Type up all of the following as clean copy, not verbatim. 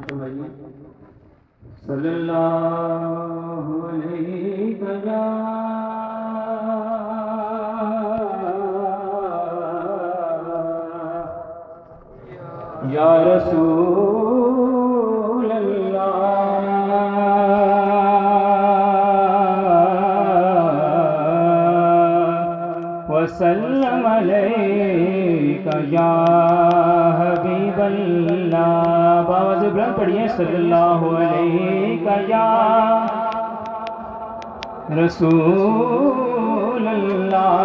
صلی اللہ علیہ یا رسول اللہ وسلم علیک یا حبیب اللہ. باواز بلند پڑھیے صلی اللہ علیہ یا رسول اللہ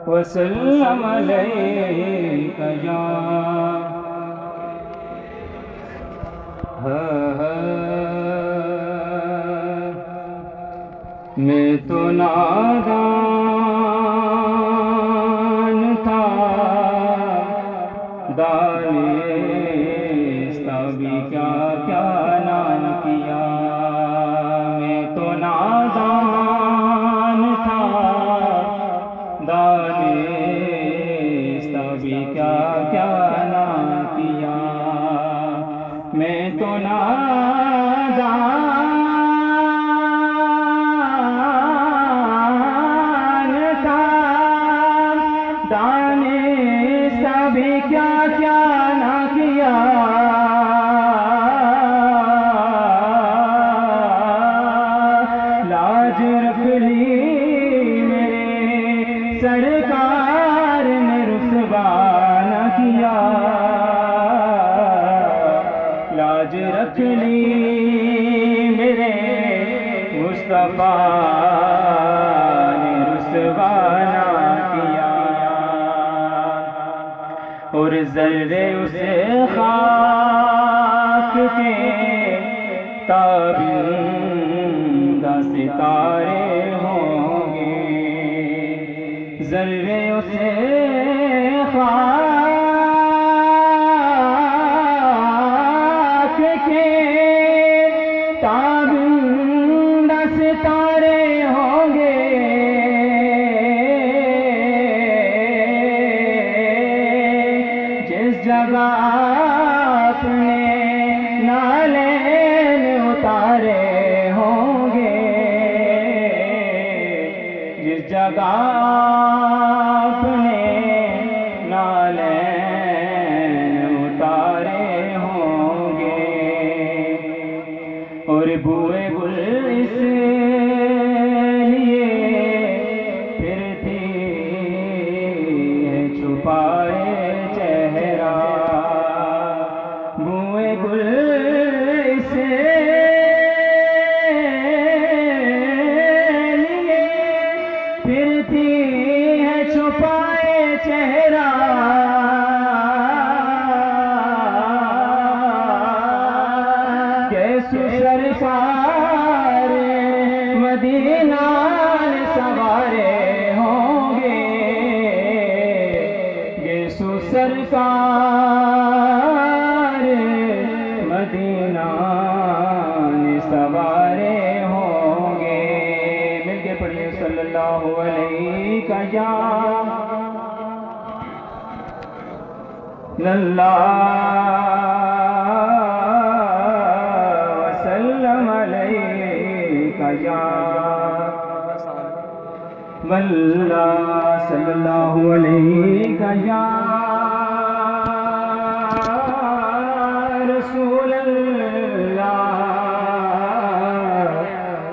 وسلم علیک یا میں تو نادان تھا دانستہ بھی کیا کیا نام کیا. میں تو نادان تھا دانستہ بھی کیا کیا نام کیا. میں تو نادان سرکار نے رسوا نہ کیا. لاج رکھ لی میرے مصطفیٰ نے رسوا نہ کیا. اور ذرے اسے خاک کے تابندہ ستارے ذرے اسے خاک کے تابندہ ستارے ہوں گے. جس جگہ اپنے نالین اتارے ہوں گے جس جگہ اپنے نالین اتارے ہوں گے. اور بوئے گل اس لیے پھرتی ہے چھپائے چہرہ. بوئے گل اس پھرتی ہے چھپائے چہرہ. جیسے سرکار مدینہ سوارے ہوں گے جیسے سرکار مدینہ سوارے ہوں گے. مل کے پڑھیے صلی اللہ علیہ یا اللہ وسلم علیک یا واللہ صلی اللہ علیہ یا رسول اللہ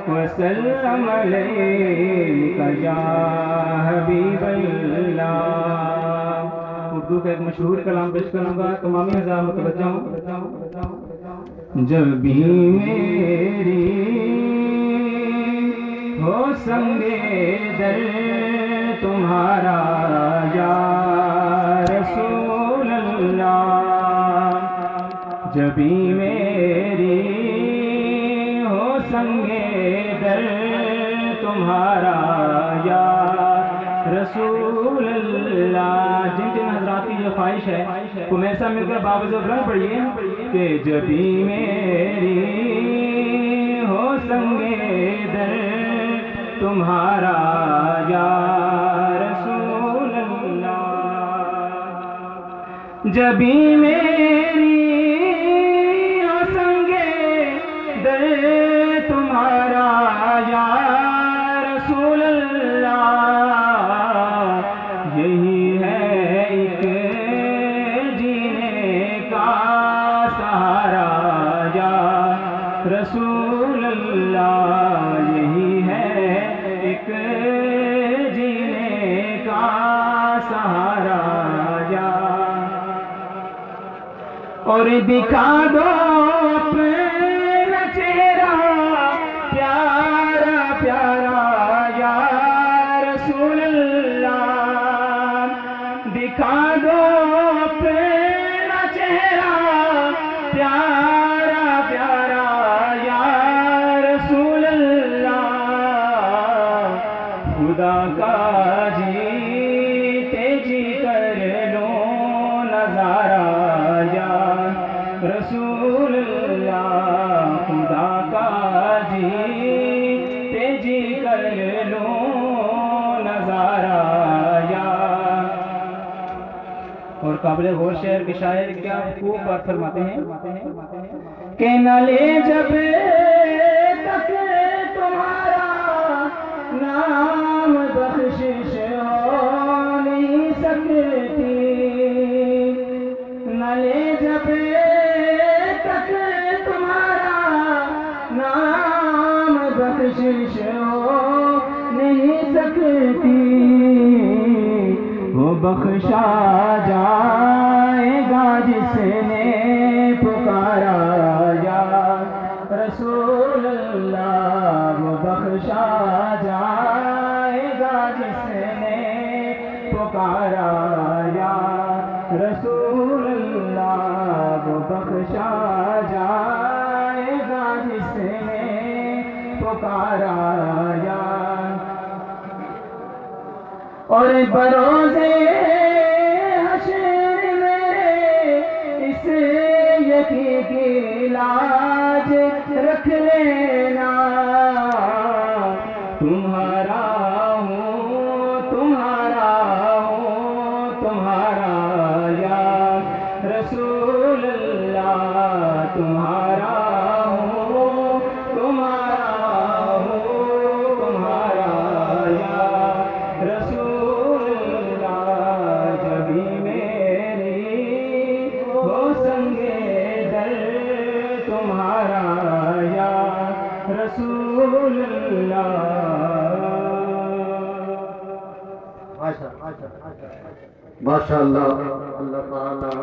وسلم علیک یا حبیب اللہ. اردو کا ایک مشہور کلام پیش کروں گا, تمامی ہزار متوجہ ہوں. جب بھی میری ہو سنگے در تمہارا یا رسول اللہ. جب بھی میری ہو سنگے در تمہارا یا رسول اللہ. جن جن حضرات کی یہ خواہش ہے وہ میرے ساتھ مل کر باوز بلند پڑھیے کہ جب بھی میری ہو سنگے در تمہارا یا رسول اللہ جبھی میری سنگے در تمہارا یا رسول اللہ، یہی ہے ایک جینے کا سہارا یا رسول اللہ، یہی ہے ایک جینے کا سہارا یا، اور دکھا دو اپنا چہرہ پیارا پیارا یا رسول اللہ، دکھا دو اپنا چہرہ پیارا پیارا یا رسول اللہ، خدا کا جیتے جی کر لو نظارہ یا رسول اللہ، خدا کا جیتے جی کر لو نظارہ یا، اور قابل غور شعر کے شاعر کیا خوب بات فرماتے ہیں کہ نہ لے جب تک تمہارا نام بخشش ہو نہیں سکتی، نہ لے جب تک تمہارا نام بخشش ہو نہیں سکتی، وہ بخشا جائے گا جس نے پکارا یا رسول اللہ، وہ بخشا جائے گا جس نے پکارا یا رسول اللہ، وہ بخشا جائے گا جس نے پکارا یا، اور بروزے حشر میں اس یقین کی لاج رکھ لینا، تمہارا ہوں تمہارا ہوں تمہارا یا رسول اللہ، تمہارا ہوں تمہارا ہوں تمہارا یا رسول اللہ، جبھی میری ہو سنگے در تمہارا یا رسول اللہ۔ ماشاء اللہ، اللہ تعالی